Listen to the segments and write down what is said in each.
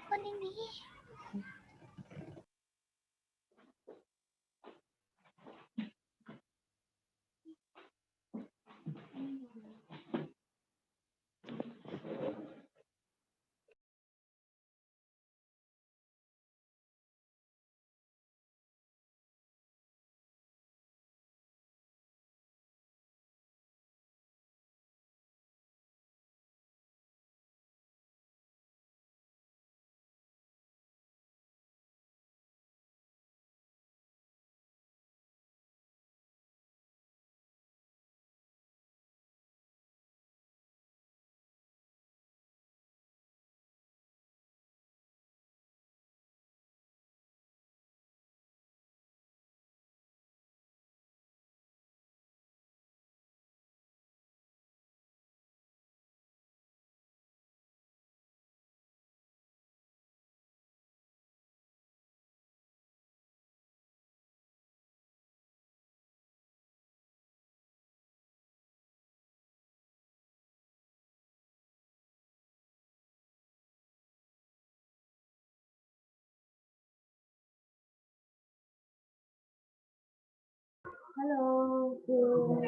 Kan ini. Hello, good.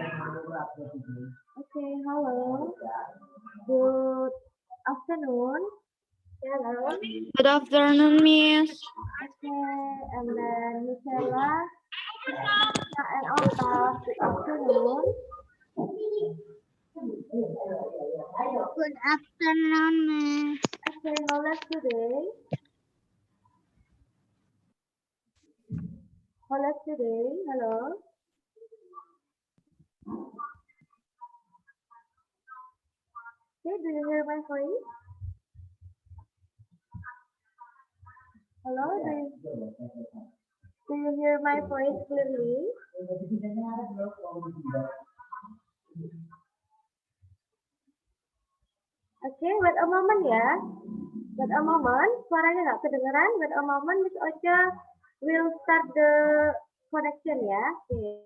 Okay, hello. Good afternoon. Hello. Good afternoon, Miss. Okay, and then Michela and Olga. Good afternoon. Good afternoon, Miss. Okay, how was today? How was today? Hello. Okay, do you hear my voice? Hello, do you hear my voice clearly? Okay, wait a moment ya. Wait a moment, suaranya nggak kedengeran. Wait a moment, Miss Ocha will start the connection ya. Okay.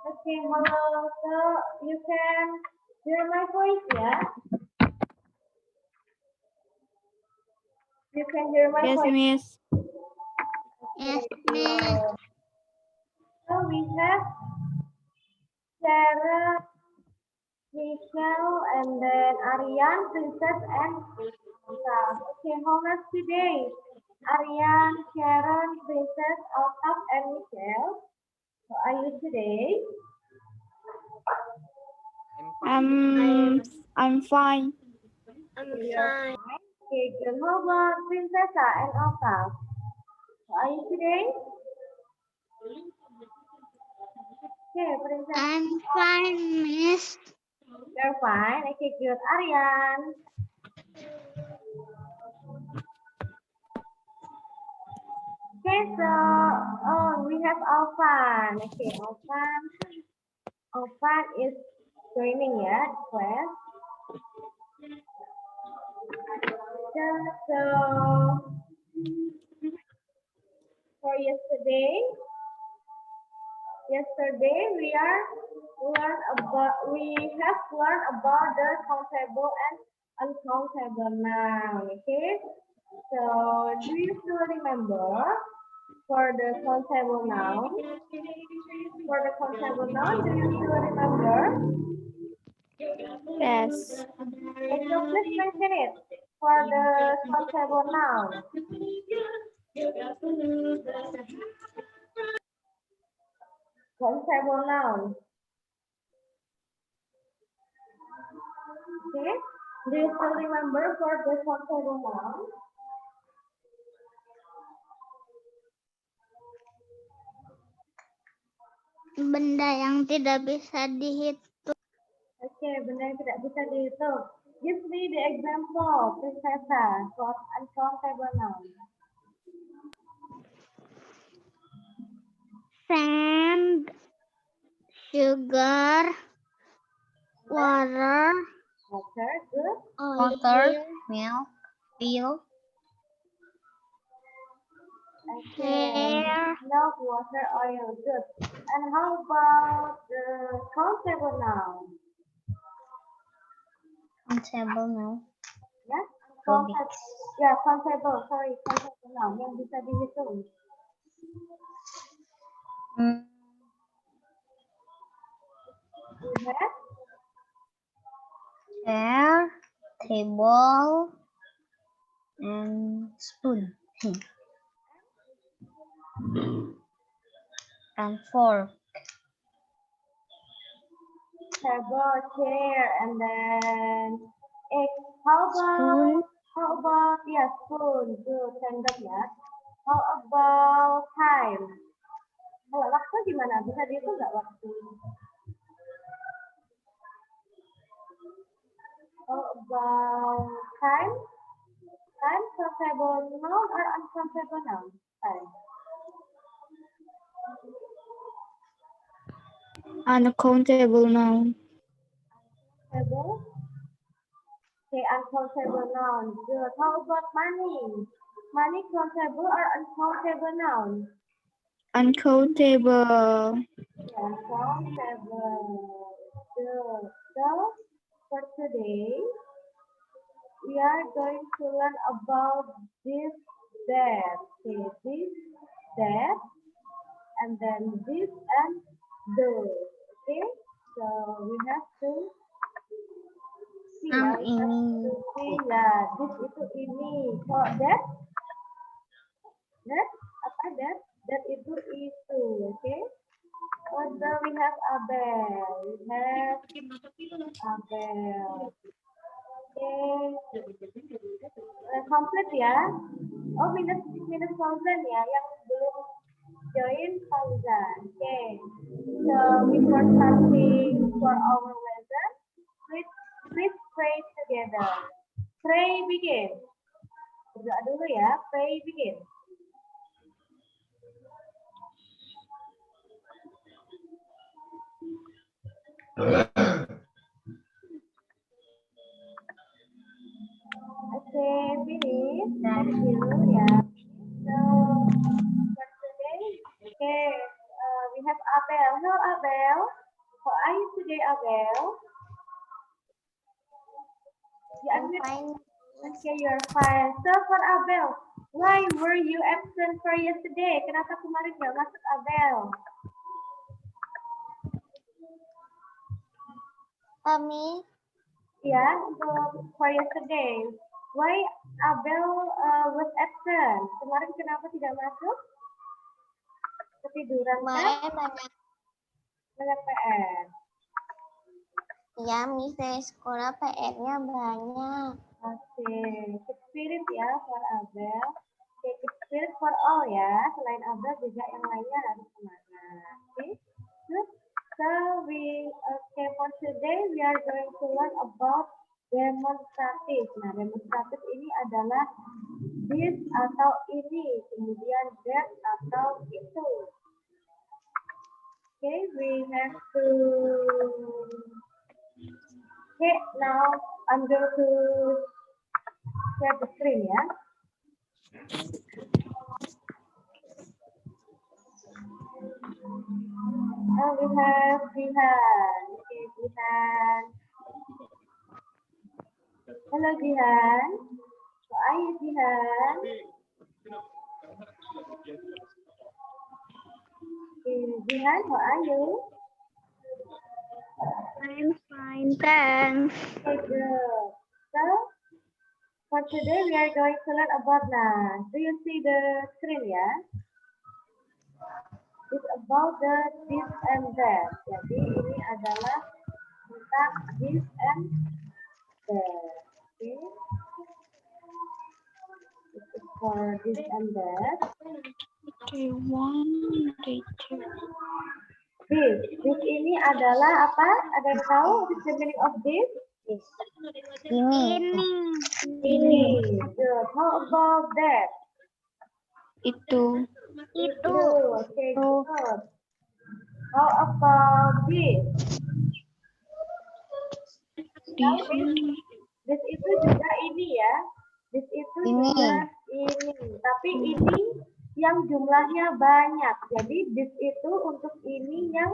Okay, hello. So you can hear my voice, yeah? You can hear my Yes, voice. Miss. Yes, Miss. So we have Sarah, Michelle, and then Aryan, Princess, and Elsa. Okay, how much today? Aryan, Sharon, Princess, Elsa, and Michelle. So are you today? I'm fine. You're fine. Okay, good. How about Princessa and Elsa? So are you today? Okay, Princess. I'm fine, Miss. You're fine. Okay, good. Aryan. Okay, so we have Alfan. Okay, Alfan is joining ya class. So for yesterday we have learned about the countable and uncountable noun. Okay, so do you still remember for the countable noun? For the countable noun, do you still remember? Yes. Okay, so please mention it. for the countable noun. Countable noun. Okay. Do you still remember for the countable noun? Benda yang tidak bisa dihitung. Okay, benda yang tidak bisa dihitung. Give me the example, Princessa, for uncountable noun. Sand, sugar, water, Water, good. water, milk, milk, Okay. hair, Milk, water, oil, good. And how about the countable noun? countable milk, Ya, Ruby. ya, countable, sorry, countable noun yang bisa dihitung. We have chair, table, and spoon, and fork. table, chair, and then egg. How about yeah, spoon, good, sendok ya. How about time? Kalau waktu gimana? Bisa dihitung nggak waktu? How about time? Time countable noun or uncountable noun? Time. uncountable noun. Countable. Okay, uncountable noun. Good. How about money? Money countable or uncountable noun? Uncountable. Yeah, countable. Good. So, for today, we are going to learn about this, that. Okay, this, that, and then this and those. Okay, so we have to see. Ya, we have to see. Ya, this itu ini. So that apa that? That itu itu. Okay. Also we have Abel. We have Abel. Komplit ya. Oh, minus Fauzan ya, yang belum join Fauzan. Okay. So before starting for our lesson, please pray together. Pray begin. Berdoa dulu ya. Pray begin. Okay, finish. Thank you. Yeah. So for today, okay, we have Abel. Hello, Abel. How are you today, Abel? I'm fine. Okay, you're fine. So for Abel, why were you absent for yesterday? Kenapa kemarin nggak masuk Abel? Kami Yeah, for yesterday. Why Abel was absent? Kemarin kenapa tidak masuk? Ketiduran kan? kemarin Banyak PR. ya misalnya sekolah PR-nya banyak. Oke, keep spirit ya for Abel. Oke, keep spirit for all ya. Selain Abel juga yang lainnya harus semangat. Oke, good. So for today we are going to learn about demonstratif. Nah, demonstratif ini adalah this atau ini, kemudian that atau itu. Okay, we have to. Okay, now I'm going to share the screen ya. Oh, we have Jihan. Okay, Jihan. Hello, Jihan. How are you, Jihan? Okay, Jihan, how are you? I'm fine, thanks. Okay, good. So, For today, we are going to learn about nah. Do you see the screen ya? It's about the this and that. Jadi ini adalah tentang this and that. Okay. This is for this and that. Day 1, day 2. This ini adalah apa? Ada yang tahu? What is the meaning of this? Ini. Good. How about that? Itu. Okay, good. How about this? Now, this itu juga ini ya. This itu juga ini. Tapi ini yang jumlahnya banyak. Jadi this itu untuk ini yang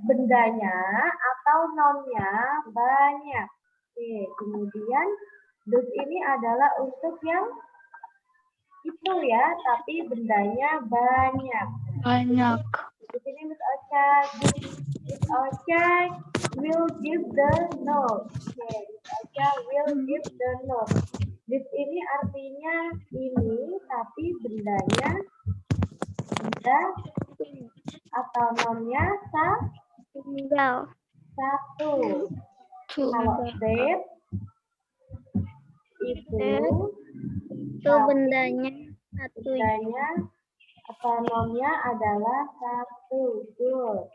bendanya atau nonnya banyak. Oke, kemudian this ini adalah untuk yang itu ya, tapi bendanya banyak. Di sini Miss Ocha will give the note. Oke, Miss Ocha will give the note. This ini artinya ini, tapi bendanya benda atau nonnya satu. Kalau that itu bendanya bendanya atau nonnya adalah satu. Good.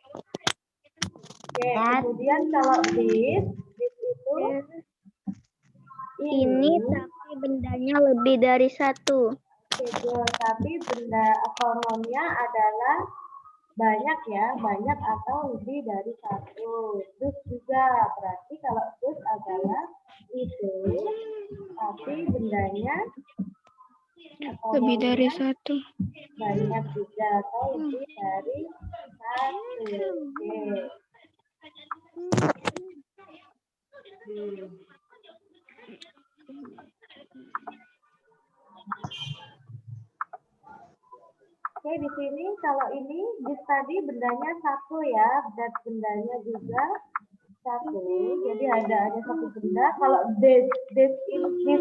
Oke, kemudian kalau this itu ini tapi bendanya lebih dari 1. Oke, good. Tapi benda atau nonnya adalah banyak ya, banyak atau lebih dari 1. Terus juga berarti kalau terus adalah itu, tapi bendanya atau Lebih dari nonnya 1. banyak juga atau lebih dari 1. Oke. Oke, di sini kalau ini this tadi bendanya 1 ya, dat bendanya juga 1. Jadi ada satu benda. Kalau this ini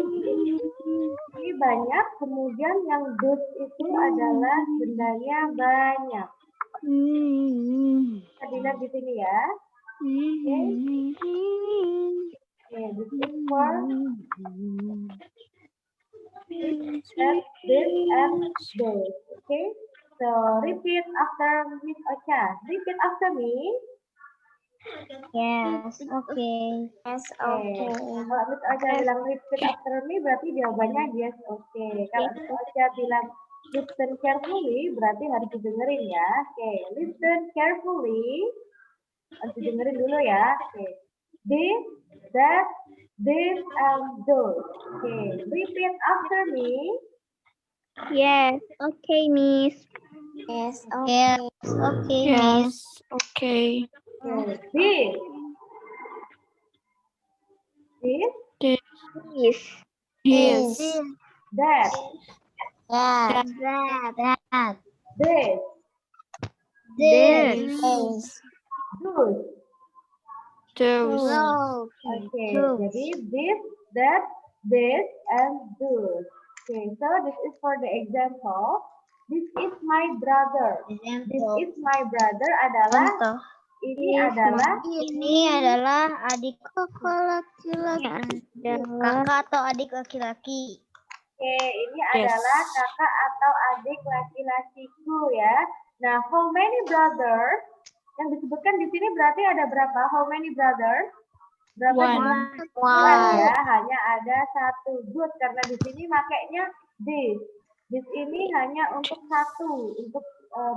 banyak, kemudian yang this itu adalah bendanya banyak. Kita dilihat di sini ya. Oke. Oke, this is for that, this, and those. Okay. So repeat after Miss Ocha. Repeat after me. Yes, okay. Kalau Miss Ocha bilang repeat after me, berarti jawabannya yes, okay. Kalau Miss Ocha bilang listen carefully, berarti harus didengerin ya. Okay, listen carefully. Harus didengerin dulu ya. Okay. This, that, this, and those. Okay, repeat after me. Yes, okay, Miss. Yes, okay. Yes, okay. This. This. Yes. Yes. That. Yeah. That. This. This. Those. Those. Okay, jadi this, that, this, and those. Okay, so this is for the example. This is my brother. This is my brother adalah ini adalah adik kakak laki-laki. Kakak atau adik laki-laki. Oke, ini adalah kakak atau adik laki-lakiku ya. Nah, how many brothers? Yang disebutkan di sini berarti ada berapa? How many brothers? Berapa jumlah? Ya, hanya ada 1. Good, karena di sini makainya this. This ini hanya untuk 1, untuk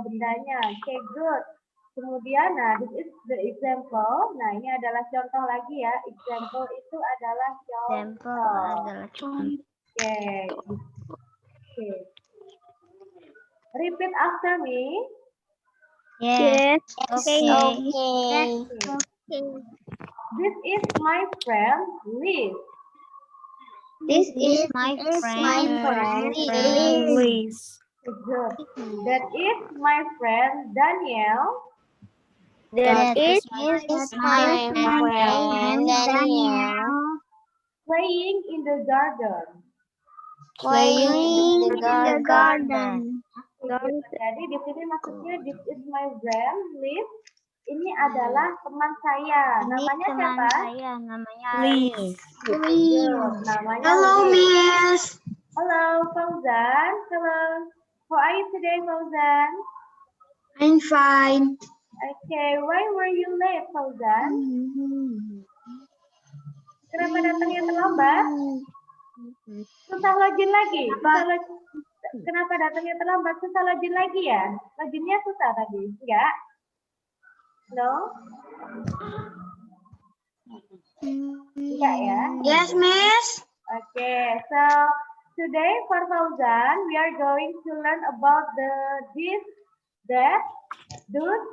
bendanya. Okay, good. Kemudian, nah, this is the example. Nah, ini adalah contoh lagi ya. Example itu adalah contoh. Okay. Repeat after me. Yes. Okay. This is my friend Liz. This is my friend. Liz. Good. That is my friend Daniel. That is my friend Daniel. Playing in the garden. Playing in the garden. garden. Jadi di sini maksudnya this is my friend Liz. Ini adalah teman saya. Ini Namanya teman siapa? saya, namanya Liz. Good. Namanya Hello, Liz. Miss. Hello, Fauzan. Hello. How are you today, Fauzan? I'm fine. Okay, why were you late, Fauzan? Kenapa datangnya terlambat? Susah login lagi? Kenapa datangnya terlambat? Susah login lagi ya? Loginnya susah tadi? Enggak? No? Enggak ya? Yes, Miss. Okay, so today for Fauzan, we are going to learn about the this, that, those.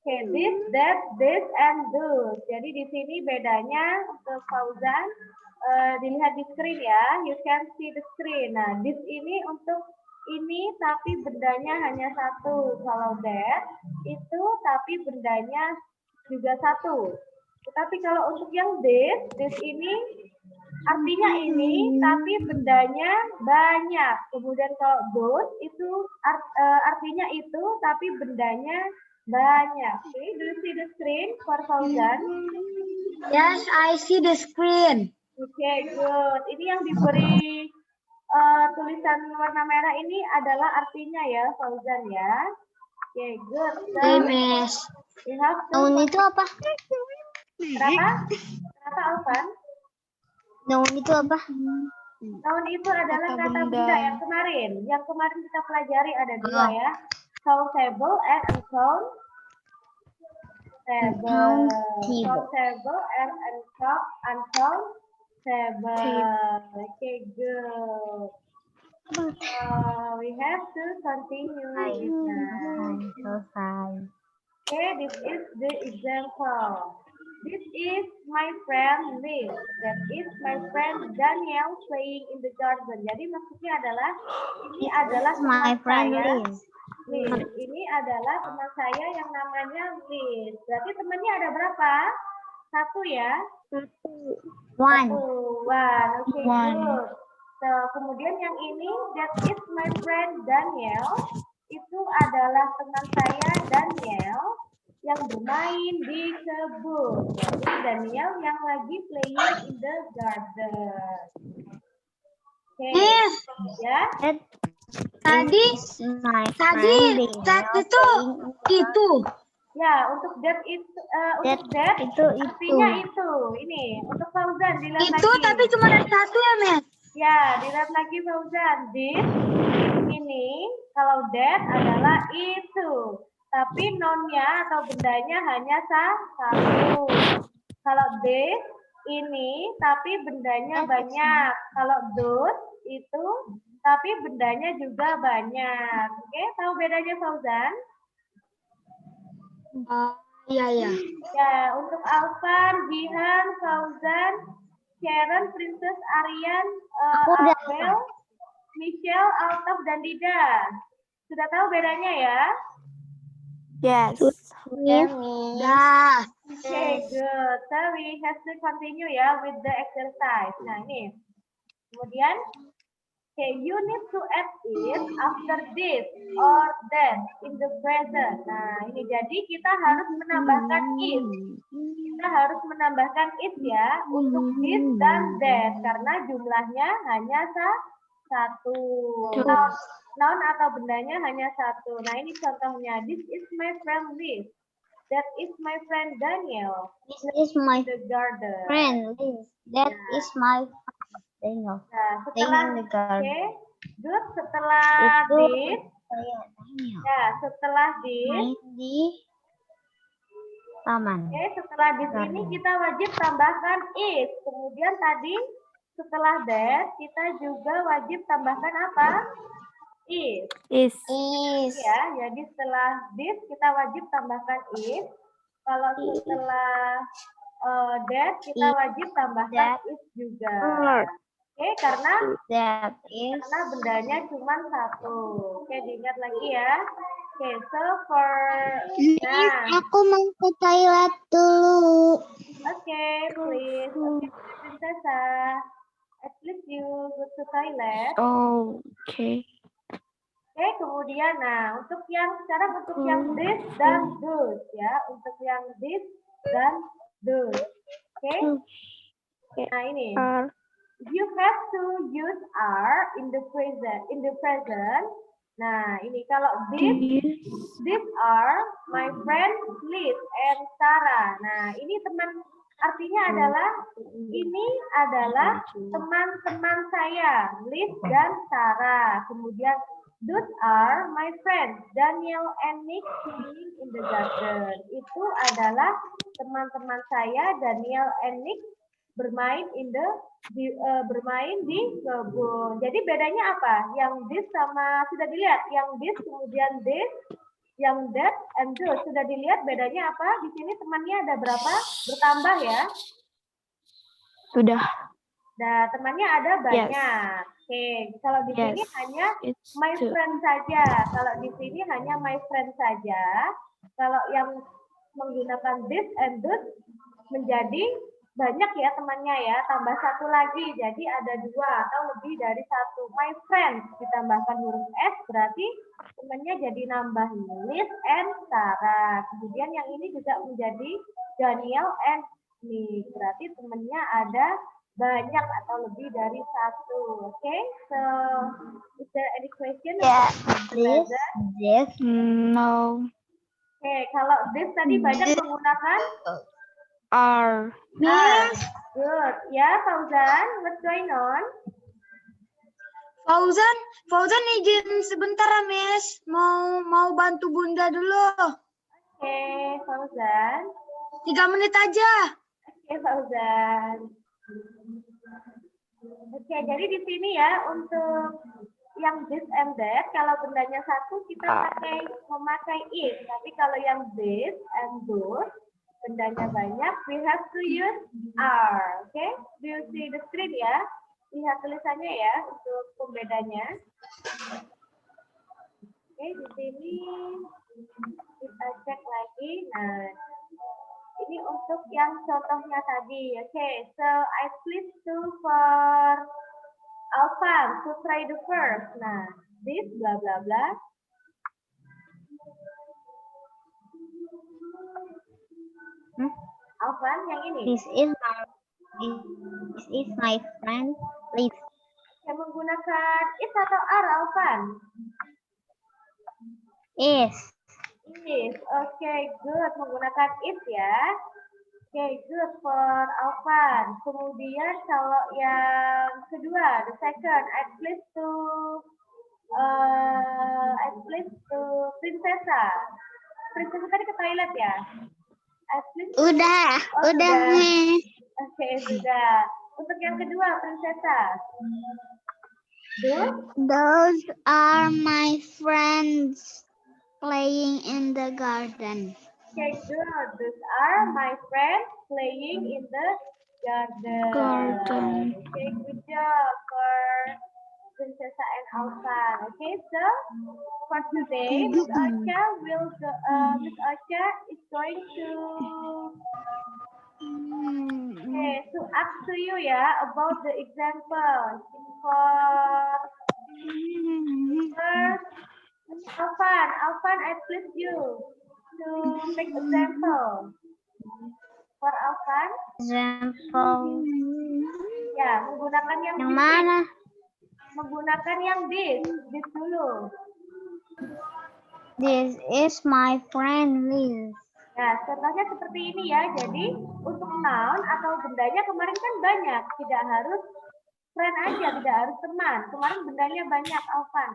Okay, this, that, this, and those. Jadi di sini bedanya untuk Fauzan, dilihat di screen ya. You can see the screen. Nah, this ini untuk ini tapi bendanya hanya satu. Kalau that itu tapi bendanya juga satu. Tetapi kalau untuk yang this ini artinya ini tapi bendanya banyak. Kemudian kalau those itu artinya itu tapi bendanya banyak. Okay, do you see the screen for Fauzan? Yes, I see the screen. Okay, good. Ini yang diberi tulisan warna merah ini adalah artinya ya, Fauzan ya. Okay, good. So, Okay, Miss. we have to... Noun itu apa? Kenapa? Kenapa, Alvan? Noun itu apa? Noun itu adalah kata benda yang kemarin. Yang kemarin kita pelajari ada dua ya. Countable and uncountable. Countable and uncountable. Okay, good. We have to continue with that. Selesai. Okay, this is the example. This is my friend Liz. That is my friend Daniel playing in the garden. Jadi maksudnya adalah ini adalah My teman friend saya. Liz. Liz. Ini adalah teman saya yang namanya Liz. Berarti temannya ada berapa? Satu ya? One. One. Okay, One. good. So, kemudian yang ini, that is my friend Daniel. Itu adalah teman saya Daniel yang bermain di kebun. Jadi Daniel yang lagi playing in the garden. Oke. Miss, Ya. tadi My Tadi, friend that Daniel itu. Ya, untuk that itu untuk that itu. artinya itu. Ini untuk Fauzan dilihat Itu lagi. tapi cuma ada satu ya, Miss. Ya, dilihat lagi Fauzan. This ini kalau that adalah itu. Tapi nounnya atau bendanya hanya satu. Kalau this ini tapi bendanya banyak. Kalau those itu tapi bendanya juga banyak. Oke, tahu bedanya Fauzan? Iya, iya. Ya, untuk Alvan, Jihan, Fauzan, Sharon, Princess, Aryan, Abel, Michelle, Altaf, dan Dida. Sudah tahu bedanya ya? Yes. Yes. Ya. Okay, good. So we have to continue ya with the exercise. Nah, ini. Kemudian, okay, you need to add it after this or that in the present. Nah, ini jadi kita harus menambahkan it. Kita harus menambahkan it ya untuk this dan that karena jumlahnya hanya satu. Noun atau bendanya hanya satu. Nah, ini contohnya. This is my friend Liz. That is my friend Daniel. This is my The garden. friend Liz. That is my Daniel. Nah, setelah in the garden. okay, good. Setelah Itu this, saya Daniel. ya setelah this, Main di taman. oke, setelah this ini kita wajib tambahkan is. Kemudian tadi setelah that kita juga wajib tambahkan apa? Is. Is. Ya, jadi setelah this kita wajib tambahkan is. Kalau setelah that kita wajib tambahkan is juga. Oke, karena That is bendanya cuma satu. Oke, diingat lagi ya. Oke, so for Aku mau ke toilet dulu. Oke, please. Oke, Prinsesa. At least you go to toilet. Okay. Oke, kemudian untuk yang this dan those ya, untuk yang this dan those. Oke. Nah, ini. You have to use are in the present. Nah, ini kalau these are my friends Liz and Sarah. Nah, ini artinya adalah ini adalah teman-teman saya, Liz dan Sarah. Kemudian those are my friends Daniel and Nick playing in the garden. Itu adalah teman-teman saya Daniel and Nick bermain bermain di kebun. Jadi bedanya apa? Yang this sama sudah dilihat, yang this kemudian this, yang that and those sudah dilihat bedanya apa? Di sini temannya ada berapa? Bertambah ya? Sudah. Nah, temannya ada banyak. Oke, kalau di sini hanya my friend saja. Kalau di sini hanya my friend saja. Kalau yang menggunakan this and those menjadi banyak ya temannya ya, tambah satu lagi, jadi ada dua atau lebih dari satu. My friends ditambahkan huruf S berarti temannya jadi nambah Liz and Sarah. Kemudian yang ini juga menjadi Daniel and Nick, berarti temannya ada banyak atau lebih dari satu. Oke, so is there any question? This. No. Oke, kalau this tadi banyak menggunakan Are. Miss. Good. Ya, Fauzan, what's going on? Fauzan izin sebentar ya, Miss. Mau bantu Bunda dulu. Oke, Fauzan. 3 menit aja. Oke, Fauzan. Oke, jadi di sini ya untuk yang this and that, kalau bendanya satu kita memakai is. Tapi kalau yang this and those, bendanya banyak, we have to use are. Oke, do you see the screen ya? Lihat tulisannya ya untuk pembedanya. Oke, di sini kita cek lagi. Nah, ini untuk yang contohnya tadi. Oke, so I please to for Alvan to try the first. Nah, this bla bla bla. Alvan yang ini. This is my friend Liz. Yang menggunakan is atau are, Alvan? Is. Is. Oke, good. Menggunakan is ya. Oke, good for Alvan. Kemudian kalau yang kedua, the second, I please to Princesa. Princesa tadi ke toilet ya? Udah, Miss. Oke, sudah. Untuk yang kedua, Princesa. Those are my friends playing in the garden. Okay, good. Those are my friends playing in the garden. Okay, good job for Princesa and Alvan. Okay, so for today, Miss Acha is going to to ask to you about the example. For Alvan, I please you to make example. For Alvan. Example. Ya, menggunakan yang mana? Menggunakan yang this dulu. This is my friend Liz. Nah, contohnya seperti ini ya. Jadi, untuk noun atau bendanya kemarin kan banyak. Tidak harus friend aja, tidak harus teman. Kemarin bendanya banyak, Alvan.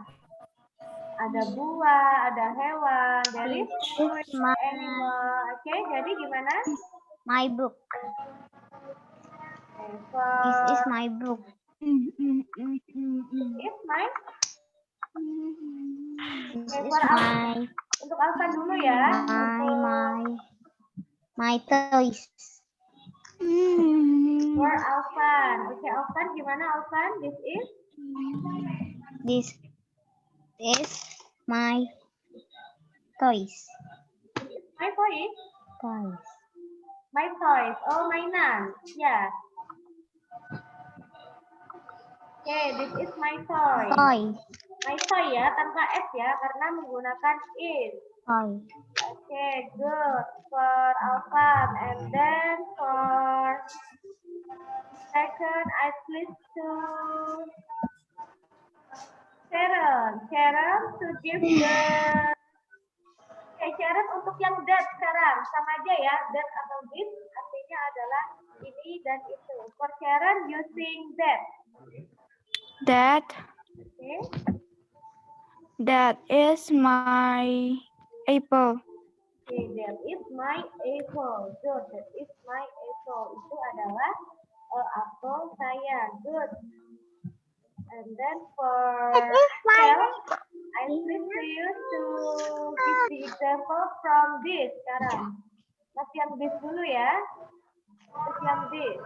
Ada buah, ada hewan, there is animal. Oke, jadi gimana? My book. This is my book. This is my. This is my. Untuk Alvan dulu ya. My toys. For Alvan. Oke, Alvan gimana Alvan? This is my toys. My toys. Toys. My toys. Oh, mainan. Ya. Oke, this is my toy. Toy. My toy ya, tanpa S ya, karena menggunakan is. Toy. Okay, good. For Alfan. And then for second, I please to Sharon. Sharon to give the... Oke, Sharon untuk yang that sekarang. Sama aja ya, that atau this artinya adalah ini dan itu. For Sharon, using that. That Okay. that is my apple. Okay, that is my apple. Good, that is my apple. Itu adalah apel saya. Good. And then for Shell, I please you to give the example from this sekarang. Mas yang this dulu ya. Mas yang this.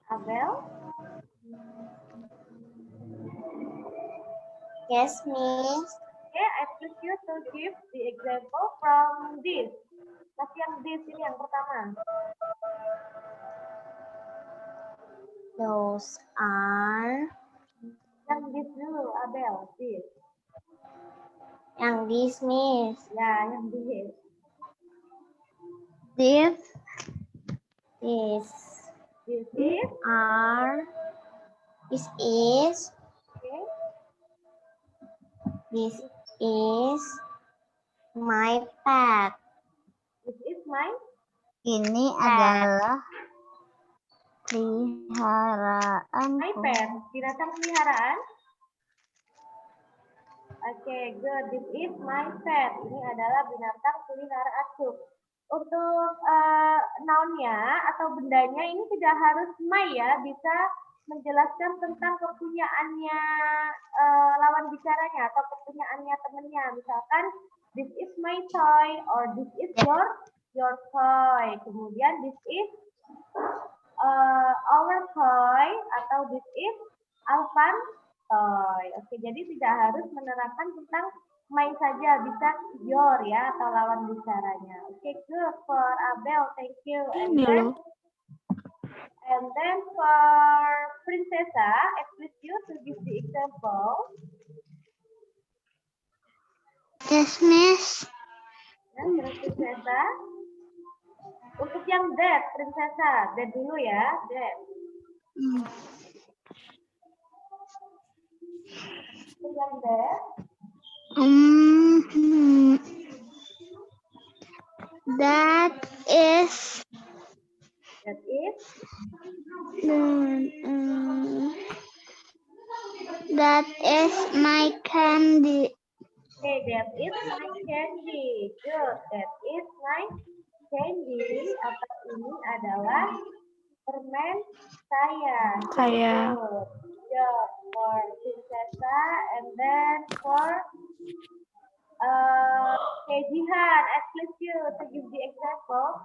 Abel? Yes, Miss. Okay, I please you to give the example from this. Mas yang this ini yang pertama. Those are Yang this dulu, Abel. This. yang this, Miss. Ya, yang this. This. This. This is. Are. This is. Okay. This is my pet. This is my. Ini adalah peliharaan. My pet. Binatang peliharaan. Oke, good. This is my pet. Ini adalah binatang peliharaanku. Untuk noun-nya atau bendanya ini tidak harus my ya, bisa menjelaskan tentang kepunyaannya lawan bicaranya atau kepunyaannya temennya. Misalkan, this is my toy or this is your toy. Kemudian this is our toy atau this is Alvan toy. Oke, jadi tidak harus menerapkan tentang my saja, bisa your ya atau lawan bicaranya. Oke, good for Abel, thank you. And then for Princessa, I please you to give the example. Yes, Miss. Ya, terus Princessa. Untuk yang that, Princessa, that dulu ya, that. Untuk yang that. That is That is. that is my candy. Okay, that is my candy. Good. That is my candy. Atau ini adalah permen saya. Saya. Good. Good. For Princessa and then for Jihan, I please you to give the example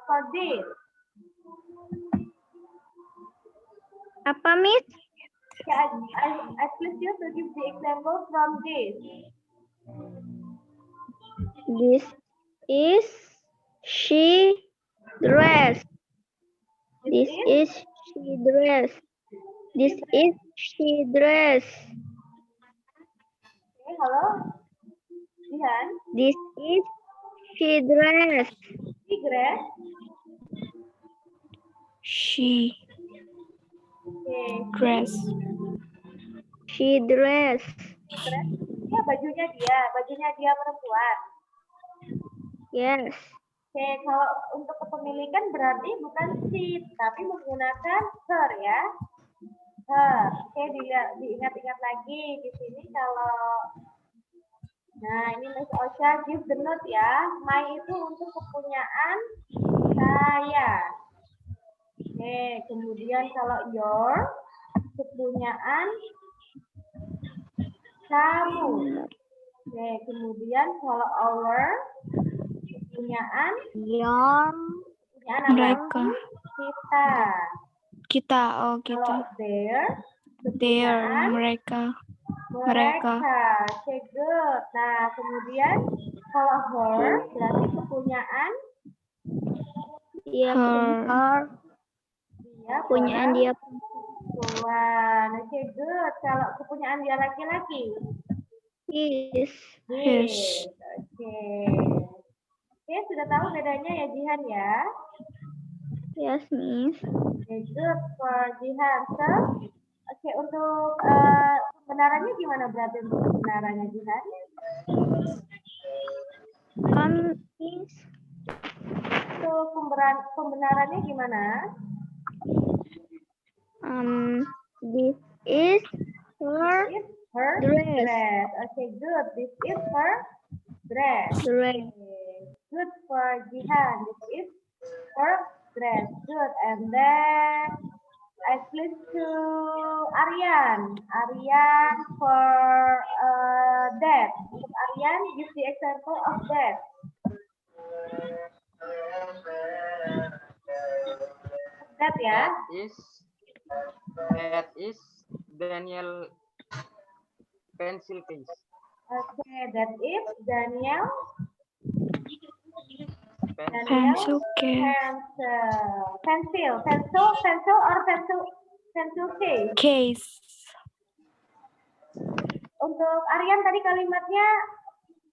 for this. Apa, Miss? Yeah, I please you to give the example from this. This is she dress. This is she dress. This is she dress. Okay, halo, Jihan. This is she dress. Tigres. She Okay. dress. She dress. Tigres. Ya, bajunya dia perempuan. Yes. Oke, kalau untuk kepemilikan berarti bukan she, tapi menggunakan her ya. Her. Oke, diingat-ingat lagi di sini kalau nah, ini Miss Osha give the note ya. My itu untuk kepunyaan saya. Oke, kemudian kalau your kepunyaan kamu. Oke, kemudian kalau our kepunyaan Your. kepunyaan apa? Mereka. Kita. Kita. Oh, kita. Kalau their Their. kepunyaan Mereka. mereka. Oke, good. Nah, kemudian kalau her berarti kepunyaan Dia Her. Dia kepunyaan dia perempuan. Oke, good. Kalau kepunyaan dia laki-laki. his. His. Oke. Oke, sudah tahu bedanya ya Jihan ya? Yes, Miss. Oke, good for Jihan. So, oke, untuk pembenarannya gimana berarti untuk pembenarannya Jihan? Miss. Untuk pembenarannya gimana? This is her This is her dress. dress. Oke, good. This is her dress. Dress. Okay. Good for Jihan. This is her dress. Good. And then I flip to Aryan. Aryan for that. Untuk Aryan, give the example of that. That ya. That is Daniel pencil case. Okay, that is Daniel. Pencil case. Pencil or pencil case. Case. Untuk Aryan tadi kalimatnya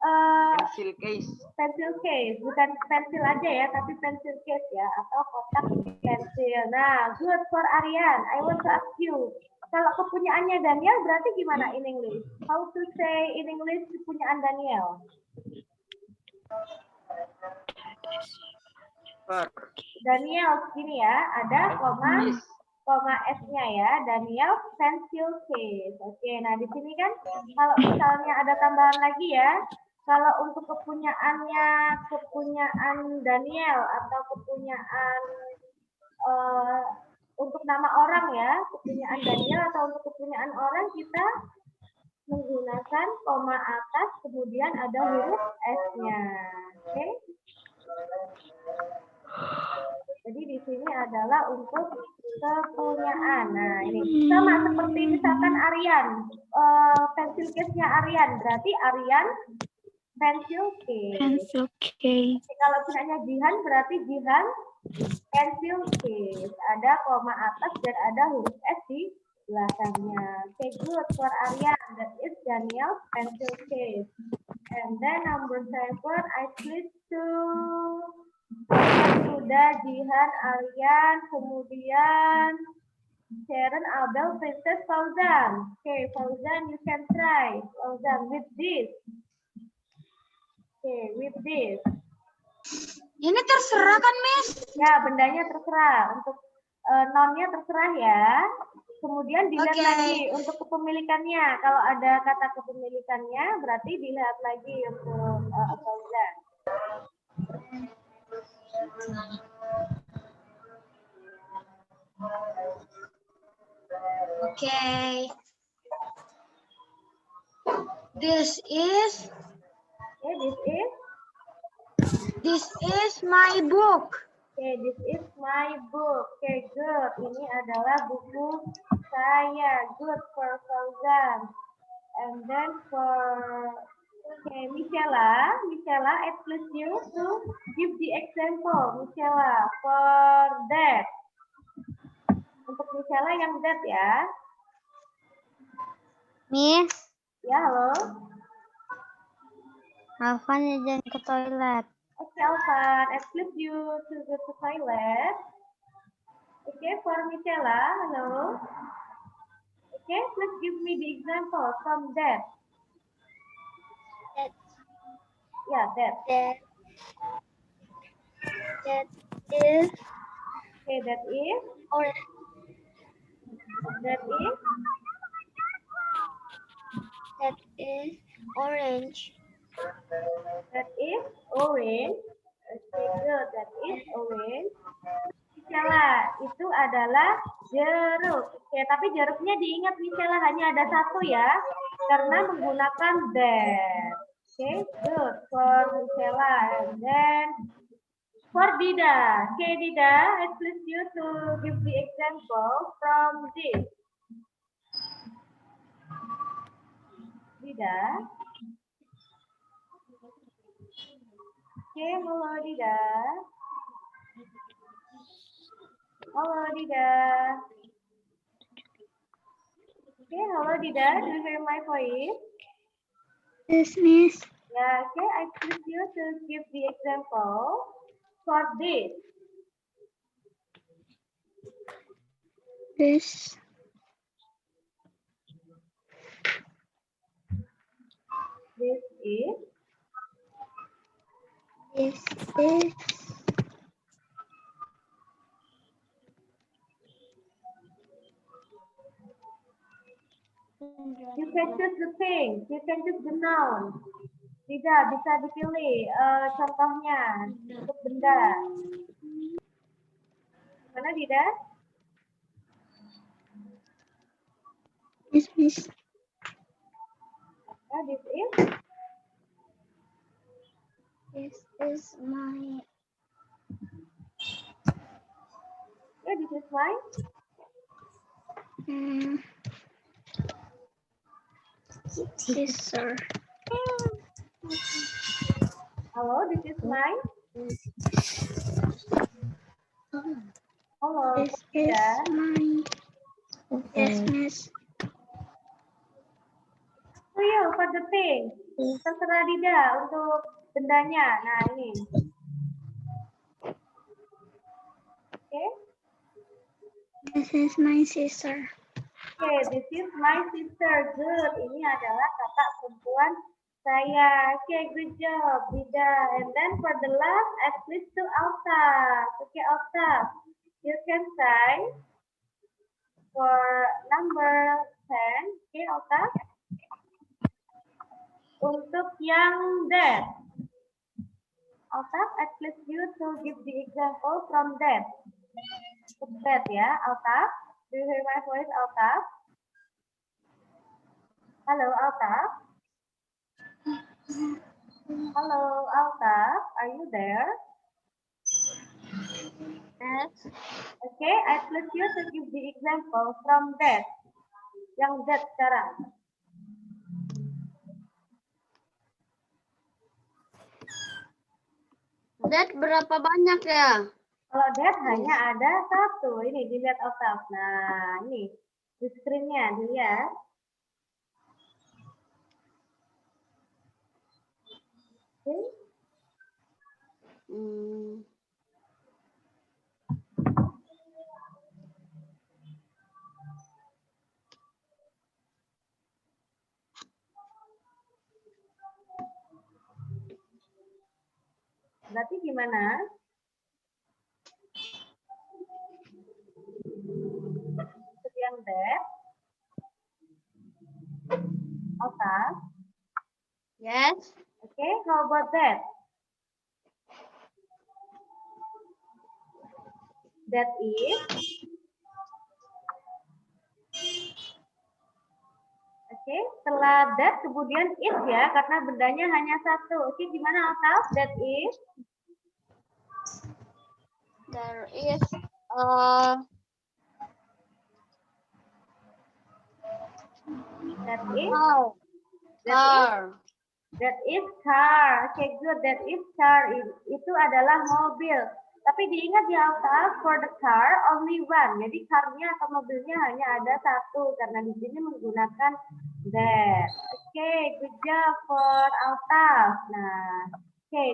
Pencil case. pencil case, bukan pensil aja ya, tapi pencil case ya, atau kotak pensil. Nah, good for Aryan. I want to ask you, kalau kepunyaannya Daniel berarti gimana in English? How to say in English kepunyaan Daniel? Daniel gini ya, ada koma S-nya ya, Daniel pencil case. Oke, nah di sini kan kalau misalnya ada tambahan lagi ya, kalau untuk kepunyaan Daniel atau kepunyaan untuk nama orang ya, kepunyaan Daniel atau untuk kepunyaan orang kita menggunakan koma atas kemudian ada huruf S-nya. Oke? Jadi di sini adalah untuk kepunyaan. Nah, ini sama seperti misalkan Aryan, pencil case-nya Aryan, berarti Aryan pencil case. Pencil case. Kalau punyanya Jihan berarti Jihan pencil case. Ada koma atas dan ada huruf S di belakangnya. Okay, good for Aryan. That is Daniel pencil case. And then number 7, I split to sudah Jihan, Aryan, kemudian Sharon, Abel, Princess, Fauzan. Okay, Fauzan, you can try. Fauzan, with this. Okay, with this. Ini terserah kan, Miss? Ya, bendanya terserah. Untuk nounnya terserah ya. Kemudian dilihat lagi untuk kepemilikannya. Kalau ada kata kepemilikannya, berarti dilihat lagi untuk Fauzan. Okay. This is my book. Okay, this is my book. Okay, good. Ini adalah buku saya. Good for Fauzan. And then for Michela, I please you to give the example. Michela, for that. Untuk Michela yang that ya. Miss, Ya, halo. Alvan jangan ke toilet. Okay, Alvan, I please you to go to toilet. Okay, for Michela, hello. Okay, please give me the example from that. That. Yeah, that. That is Okay, that is. orange. That is. That is orange. That is orange. Okay, good. That is orange. Michela, itu adalah jeruk. Oke, tapi jeruknya diingat Michela hanya ada satu ya, karena menggunakan that. Okay, good for Michela. And then for Dida. Okay, Dida, I please you to give the example from this. Dida. Okay, hello Dida. Halo Dida. Okay, hello Dida. Do you hear my voice? Yes, Miss. Yeah, okay. I choose you to give the example for this. This This is is this. you can choose the thing, you can choose the noun. Tidak bisa dipilih contohnya untuk benda. Mana Dida? Yes, Miss. This is This is my. this is mine. Scissor. Hello, this is mine. Hello, This is Dida. my. Yes, Miss. To you for the thing. Terserah Dida untuk bendanya. Nah ini. Okay. This is my sister. Okay, this is my sister. Good. Ini adalah kakak perempuan saya. Okay, good job, Dida. And then for the last, at least to Alta. Okay, Alta, you can say for number 10. Okay, Alta. Untuk yang that. Alta, at least you to give the example from that. That ya, Alta. Do you hear my voice, Alta? Hello, Alta. Hello, Alta. Are you there? Yes. Okay, I please you to give the example from that. Yang that sekarang. That berapa banyak ya? Kalau that hanya ada satu. Ini dilihat Alta. Nah, ini di screen-nya dilihat. Okay. Berarti gimana? Untuk yang that. Alta. Yes. Okay, how about that? That is. Oke, setelah that kemudian is ya, karena bendanya hanya satu. Oke, gimana Alta? That is. There is That is. car. That is car. Oke, good. That is car. Itu adalah mobil. Tapi diingat ya Alta, for the car only one. Jadi car-nya atau mobilnya hanya ada satu karena di sini menggunakan that. Oke, good job for Alta. Nah, oke,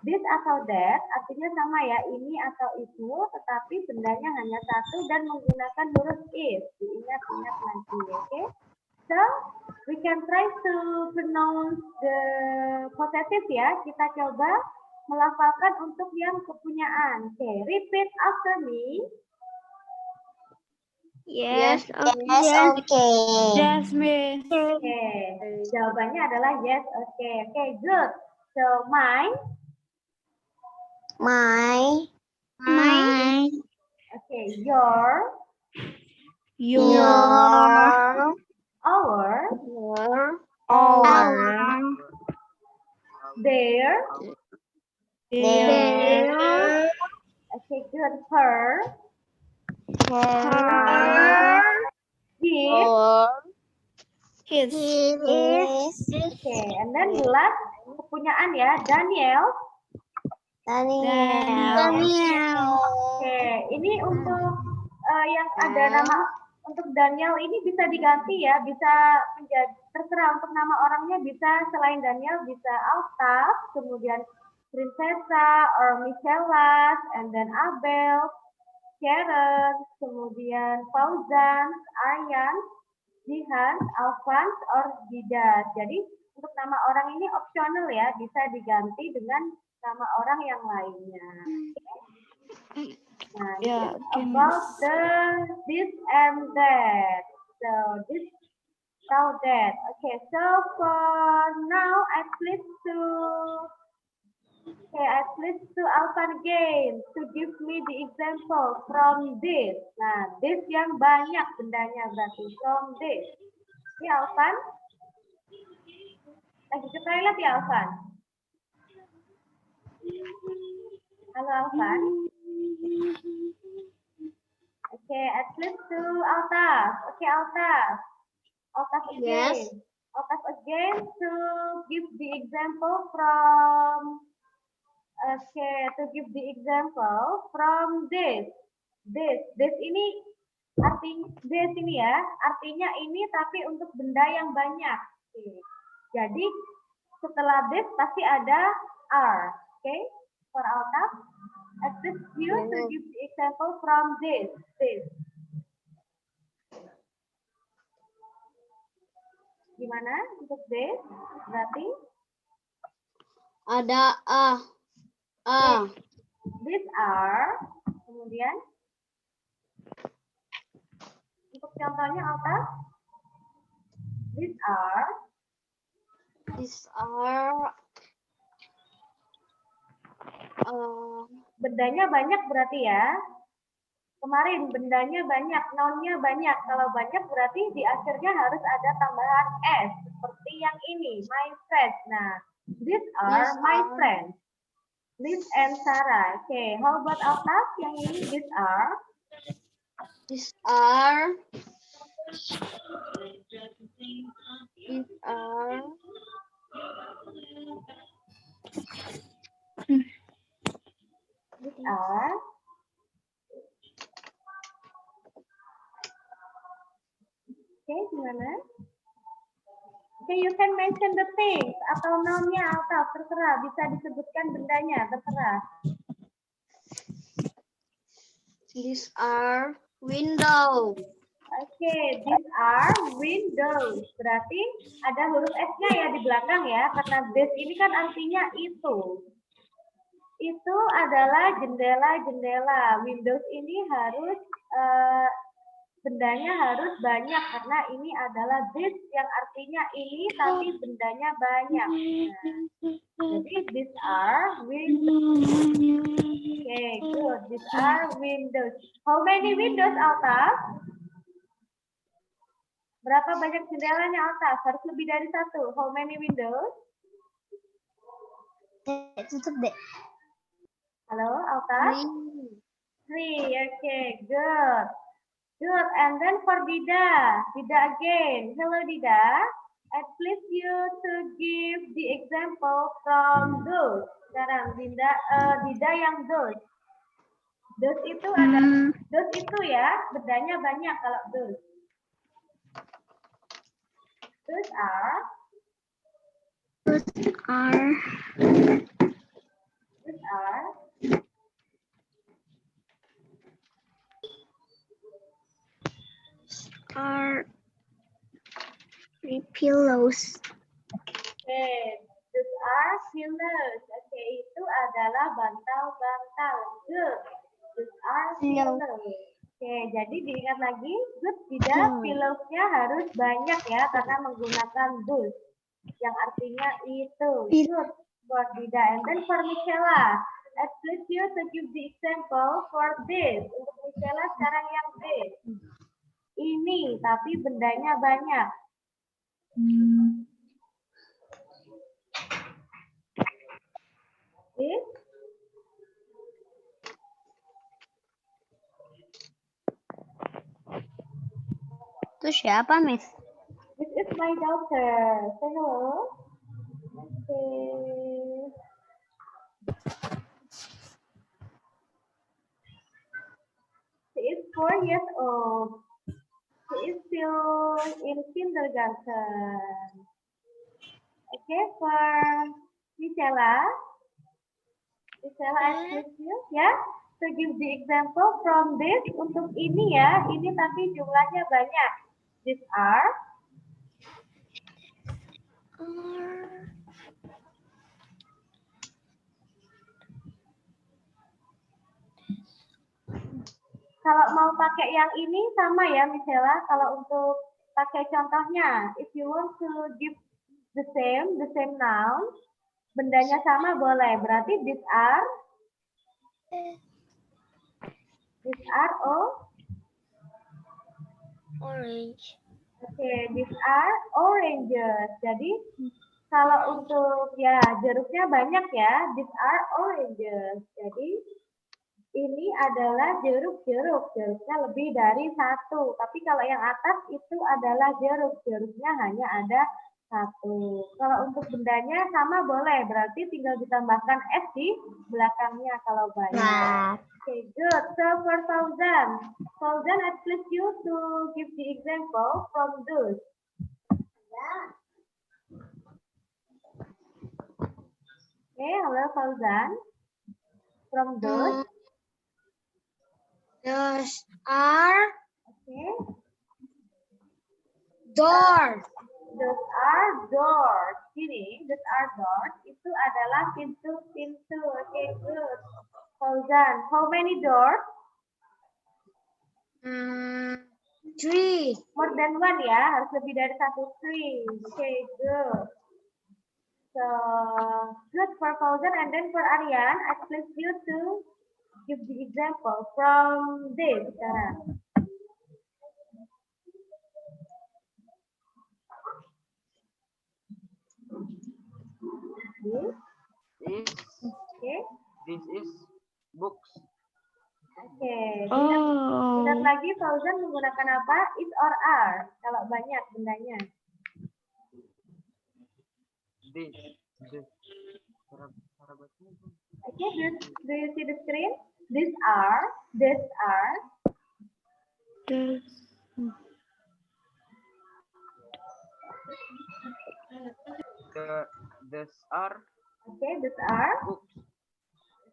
this atau that artinya sama ya, ini atau itu, tetapi bendanya hanya satu dan menggunakan huruf is. Diingat-ingat nanti, oke? So, we can try to pronounce the possessive ya. Kita coba melafalkan untuk yang kepunyaan. Oke, repeat after me. Yes, Yes, okay. Yes, Miss. Oke, jawabannya adalah yes, oke. Oke, good. So, mine. My. Oke, your. Your. Our. Our. Their. Their. Okay, good. Her. Her. His. His. His. Okay, and then the last kepunyaan ya, Daniel. Daniel. Oke, ini untuk yang ada nama untuk Daniel ini bisa diganti ya, bisa menjadi terserah untuk nama orangnya bisa selain Daniel bisa Altaf, kemudian Prinsesa or Michelas, and then Abel, Sharon, kemudian Fauzan, Aryan, Jihan, Alphans, or Didas. Jadi untuk nama orang ini opsional ya, bisa diganti dengan nama orang yang lainnya. Nah, Ya, it's oke, about this and that. So this, so that. Okay, so for now I please to Alvan again to give me the example from this. Nah, this yang banyak bendanya berarti from this. Ya, Alvan? Lagi ke toilet ya, Alvan? Halo, Alvan? Okay, at least to Altaf. Okay, Altaf. Altaf again. Yes. Altaf again to give the example from. Okay, to give the example from this. This ini artinya this ini ya, artinya ini tapi untuk benda yang banyak. Oke. Jadi setelah this pasti ada are. Okay, for Altaf. At least you to give the example from this. Gimana untuk this? Berarti Ada these are. Kemudian untuk contohnya Alta. These are. Bendanya banyak berarti ya. Kemarin bendanya banyak, nounnya banyak. Kalau banyak berarti di akhirnya harus ada tambahan s. Seperti yang ini, my friends. Nah, these are my friends. Liz and Sarah. Okay, how about Altaf? Yang ini, these are. These are. Okay, gimana? Okay, you can mention the things atau noun-nya atau terserah, bisa disebutkan bendanya, terserah. These are windows. Okay, these are windows. Berarti ada huruf S-nya ya di belakang ya, karena this ini kan artinya itu. Itu adalah jendela-jendela. Windows ini harus bendanya harus banyak karena ini adalah this yang artinya ini tapi bendanya banyak. Nah, jadi these are windows. Okay, good. These are windows. How many windows, Alta? Berapa banyak jendelanya, Alta? Harus lebih dari satu. How many windows? Tutup deh. Halo, Alta? Three. Okay, good. Good. And then for Dida again. Hello, Dida. And please you to give the example from those. Sekarang Dida yang those. Those itu ada, those itu ya, bedanya banyak kalau those. Those are. Are three pillows. Okay, those are pillows. Okay, itu adalah bantal-bantal. Good. Those are pillows. Okay, jadi diingat lagi, good tidak pillows-nya harus banyak ya karena menggunakan those yang artinya itu. Good for Dida. And then for Michela, at least you to give the example for this. Untuk Michela sekarang yang this. Ini, tapi bendanya banyak. This. Itu siapa, Miss? This is my daughter. Say hello. Okay. 4 years old. He is still in kindergarten. Okay, for Michela, I ask you, ya. So give the example from this. Untuk ini ya, ini tapi jumlahnya banyak. These are. Kalau mau pakai yang ini sama ya, Michela. Kalau untuk pakai contohnya, if you want to give the same noun, bendanya sama boleh. Berarti these are Orange. Oke, these are oranges. Jadi kalau untuk ya jeruknya banyak ya, these are oranges. Jadi ini adalah jeruknya lebih dari satu. Tapi kalau yang atas itu adalah jeruknya hanya ada satu. Kalau untuk bendanya sama boleh, berarti tinggal ditambahkan S di belakangnya kalau banyak. Okay, good. So for Fauzan, I please you to give the example from those. Okay, hello Fauzan. From those. Those are Okay. doors. Those are doors. Gini, those are doors. Itu adalah pintu-pintu. Okay, good. Fauzan, how many doors? 3. More than one ya, harus lebih dari satu. 3. Okay, good. So, good for Fauzan. And then for Aryan, I please you to give the example from this. Sekarang. Okay. This is books. Oke. Oh. Ingat lagi Fauzan menggunakan apa? Is or are. Kalau banyak bendanya. This. Okay, do you see the screen? These are. This. These are Okay, these are. books.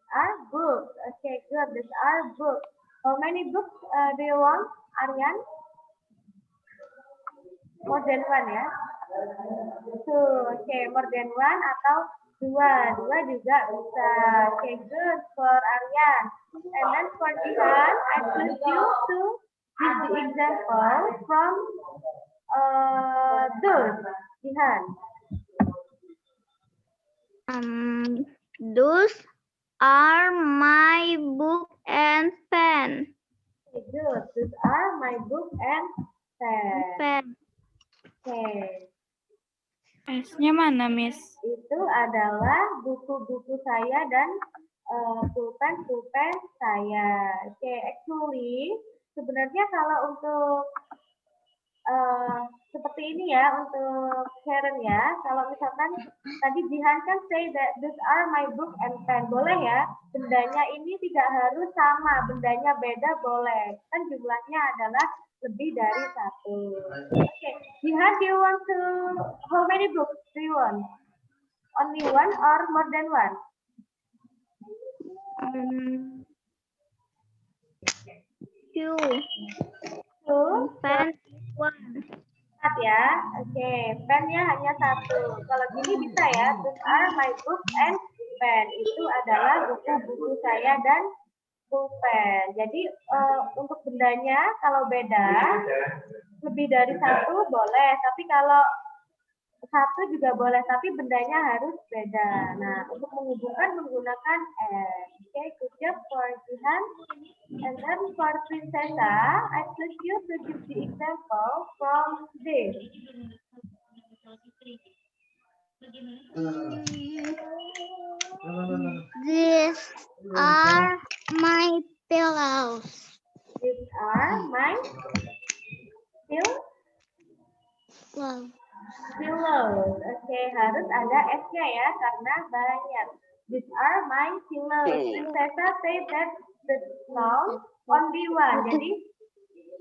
Are books. Okay, good. These are books. How many books do you want, Aryan? More than one ya? Two. Okay, more than one atau dua. Dua juga bisa. Okay, good for Aryan. And then for Jihan, I please you to give the example from those. Jihan. Those are my book and pen. Okay, good. These are my book and pen. Okay. S-nya mana, Miss? Itu adalah buku-buku saya dan pulpen saya. Oke, actually sebenarnya kalau untuk seperti ini ya untuk Karen ya. Kalau misalkan tadi Jihan kan say that these are my book and pen, boleh ya. Bendanya ini tidak harus sama, bendanya beda boleh. Kan jumlahnya adalah lebih dari satu. Oke, Jihan, do you want to how many books do you want? Only one or more than one? Two. Two. Pen one. Ya, oke, pennya hanya satu. Kalau gini bisa ya, these are my book and pen. Itu adalah buku-buku saya dan pulpen. Jadi untuk bendanya kalau beda lebih dari satu boleh, tapi kalau satu juga boleh, tapi bendanya harus beda. Nah, untuk menghubungkan menggunakan and. Okay, good job for Jihan. And then for Princessa, I please you to give the example from this. These are my pillows. These are my pillows. Oke, harus ada S-nya ya, karena banyak. These are my pillows. Princessa say that the noun only one. Jadi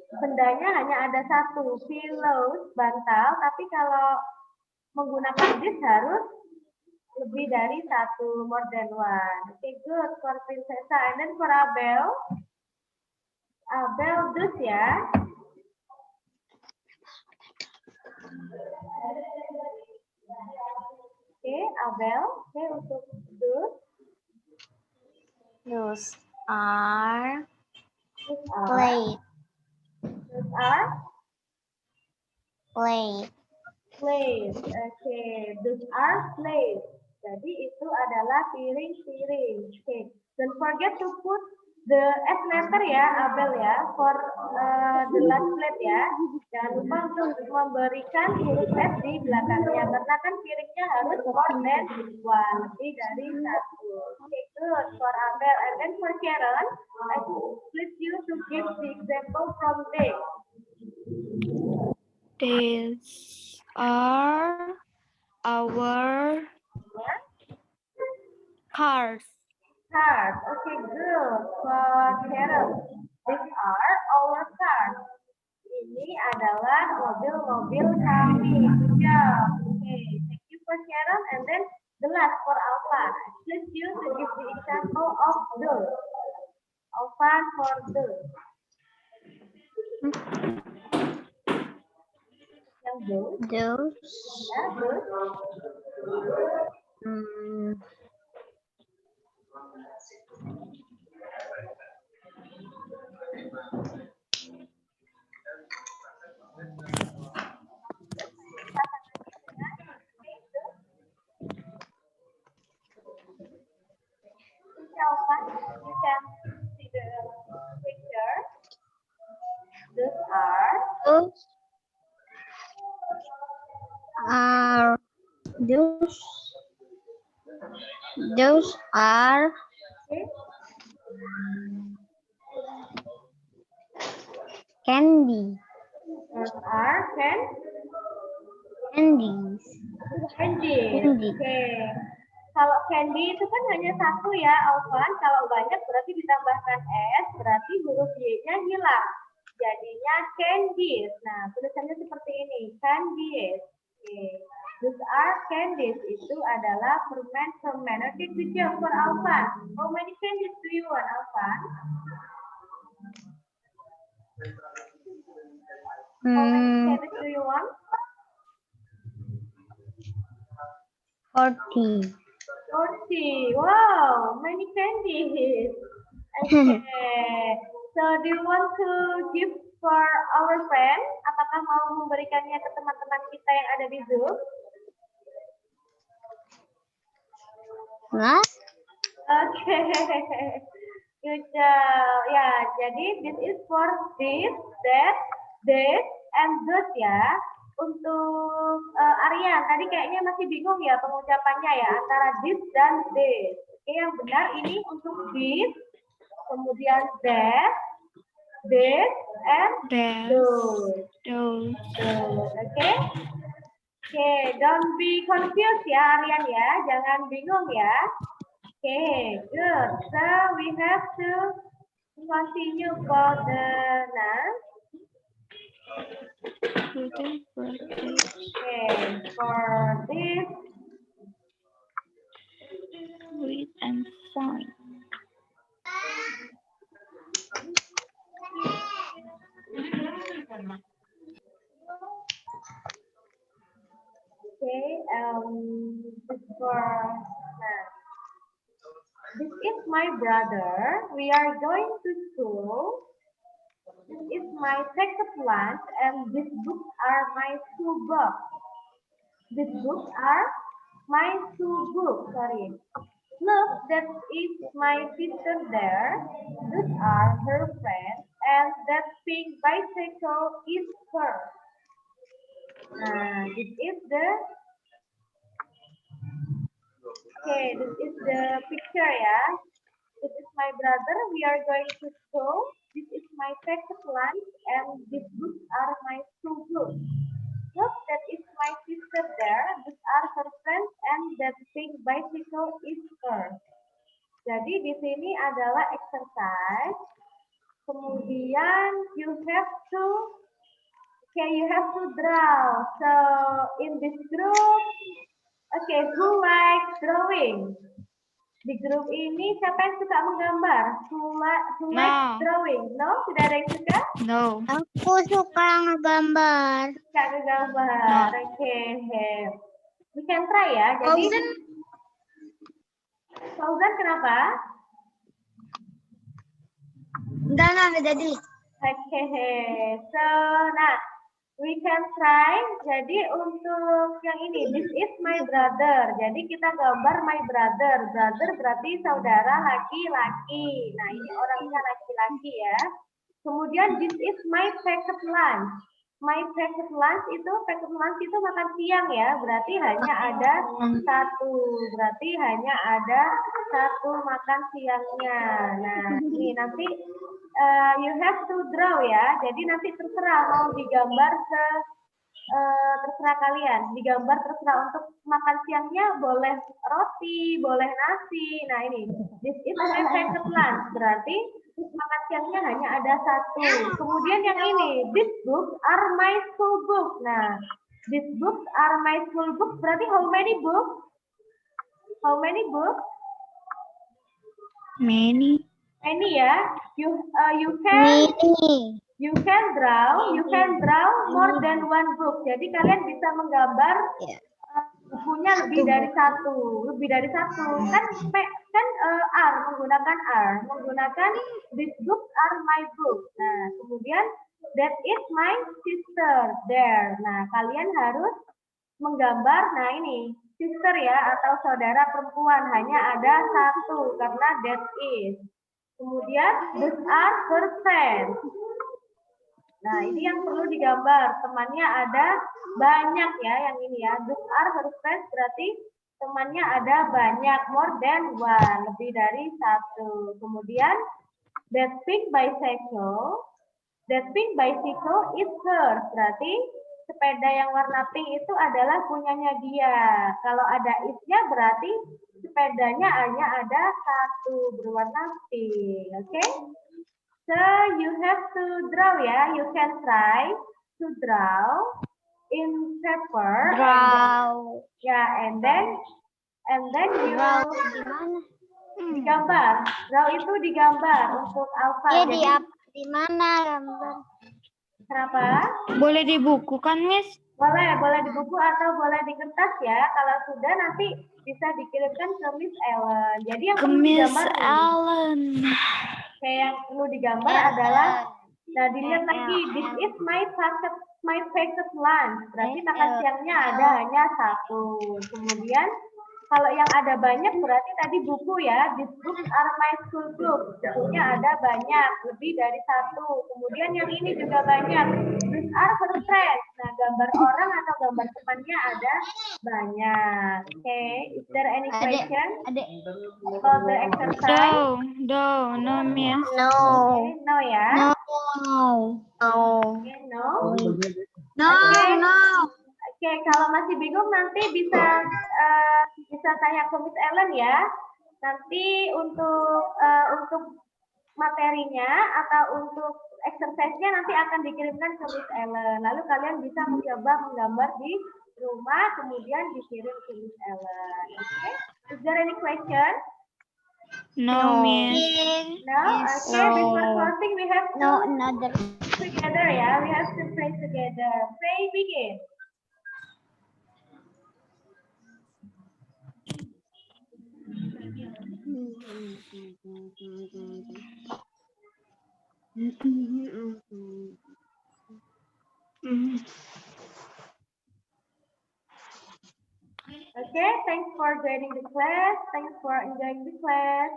bendanya hanya ada satu, pillows, bantal, tapi kalau menggunakan this harus lebih dari satu, more than one. Okay, good for Princessa. And then for Abel, this ya. Okay, Abel. Okay, untuk this. Those are These are. plate. These are. Plate. Plates. Oke, those are plates. Jadi itu adalah piring-piring. Oke, don't forget to put the S letter ya, Abel ya, for the last plate ya. Jangan lupa untuk memberikan huruf S di belakangnya, karena kan piringnya harus more than one, lebih dari satu. Oke, good for Abel. And then for Sharon, I please you to give the example from this. These are our cars. Cars. Okay, good. For Sharon, these are our cars. Ini adalah mobil-mobil kami. Good job. Okay, thank you for Sharon. And then the last for Alpha. Please you to give the example of those. Alpha for those. Yang those. Those. Ya, those. Alpha, you can see the picture. Those are. Those are Okay. candy. Those are Candies. candy. Candy. Oke. Kalau candy itu kan hanya satu ya, Alvan. Kalau banyak berarti ditambahkan S, berarti huruf Y-nya hilang. Jadinya candies. Nah, tulisannya seperti ini, candies. Oke. Those are candies. Itu adalah permen. Oke, good job for Alvan. How many candies do you want, Alvan? How many candies do you want? 40. 40. Wow, many candies. Okay. So, do you want to give for our friend? Apakah mau memberikannya ke teman-teman kita yang ada di Zoom? What? Okay. Good job. Ya, jadi this is for this, that, and those ya. Untuk Aryan, tadi kayaknya masih bingung ya pengucapannya ya antara this dan this. Oke, yang benar ini untuk this, kemudian that, this, and those. Oke? Oke, don't be confused ya Aryan ya, jangan bingung ya. Oke, good. So we have to continue for the next. Okay, Okay, for this. read and sign. Okay, this for this is my brother. We are going to school. This is my second lunch, and these books are my two books. These books are my two books. Sorry. Look, that is my sister there. Those are her friends, and that pink bicycle is her. This is the this is the picture ya. This is my brother. We are going to school. This is my second lunch, and these books are my two books. Look, that is my sister there. These are her friends, and that pink bicycle is her. Jadi di sini adalah exercise Kemudian you have to draw. So in this group, who likes drawing? Di grup ini siapa yang suka menggambar? Who likes drawing? No? Tidak ada yang suka? No. Aku suka ngegambar. Suka ngegambar. Oke. We can try ya. Jadi Fauzan kenapa? Enggak jadi. Oke. So, nah, we can try. Jadi untuk yang ini, this is my brother. Jadi kita gambar my brother. Brother berarti saudara laki-laki. Nah, ini orangnya laki-laki ya. Kemudian this is my packet lunch. My packet lunch itu makan siang ya. Berarti hanya ada satu. Berarti hanya ada satu makan siangnya. Nah, ini nanti you have to draw ya. Jadi nanti terserah mau digambar terserah kalian. Digambar terserah untuk makan siangnya boleh roti, boleh nasi. Nah ini, this is my favorite lunch. Berarti makan siangnya hanya ada satu. Kemudian yang ini, these books are my school books. Nah, these books are my school books. Berarti how many books? How many books? Many. Ini ya, you can draw more than one book. Jadi kalian bisa menggambar bukunya lebih dari satu. Kan menggunakan these books are my books. Nah, kemudian that is my sister there. Nah, kalian harus menggambar. Nah ini sister ya atau saudara perempuan hanya ada satu karena that is. Kemudian these are her friends. Nah, ini yang perlu digambar. Temannya ada banyak ya yang ini ya. These are her friends berarti temannya ada banyak, more than one, lebih dari satu. Kemudian that pink bicycle is hers. Berarti sepeda yang warna pink itu adalah punyanya dia. Kalau ada is-nya berarti sepedanya hanya ada satu berwarna pink. Oke? So you have to draw ya. You can try to draw in paper. And then you digambar. Draw itu digambar untuk alfa. Jadi di mana gambar? Kenapa? Boleh di buku kan, Miss? Boleh di buku atau boleh di kertas ya. Kalau sudah nanti bisa dikirimkan ke Miss Ellen. Jadi yang perlu digambar yang perlu digambar adalah, nah dilihat lagi, this is my favorite lunch. Berarti makan siangnya ada hanya satu. Kemudian kalau yang ada banyak berarti tadi buku ya, these books are my school books. Bukunya ada banyak, lebih dari satu. Kemudian yang ini juga banyak, these are her friends. Nah gambar orang atau gambar temannya ada banyak. Okay, is there any question about the exercise? No, Miss. No. Okay, no ya? Okay, no. Oke, kalau masih bingung nanti bisa tanya ke Miss Ellen ya. Nanti untuk materinya atau untuk exercise-nya nanti akan dikirimkan ke Miss Ellen. Lalu kalian bisa mencoba menggambar di rumah, kemudian dikirim ke Miss Ellen. Okay? Is there any question? No, Miss. No? Okay, before closing we have to Another. together ya. We have to pray together. Pray, begin. Okay, thanks for joining the class. Thanks for enjoying the class.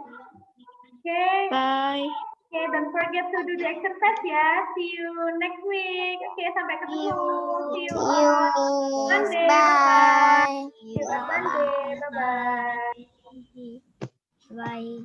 Okay. Bye. Okay, don't forget to do the exercise ya. See you next week. Okay, sampai ketemu. See you on Monday. Bye. See you on Monday. Bye-bye. Bye.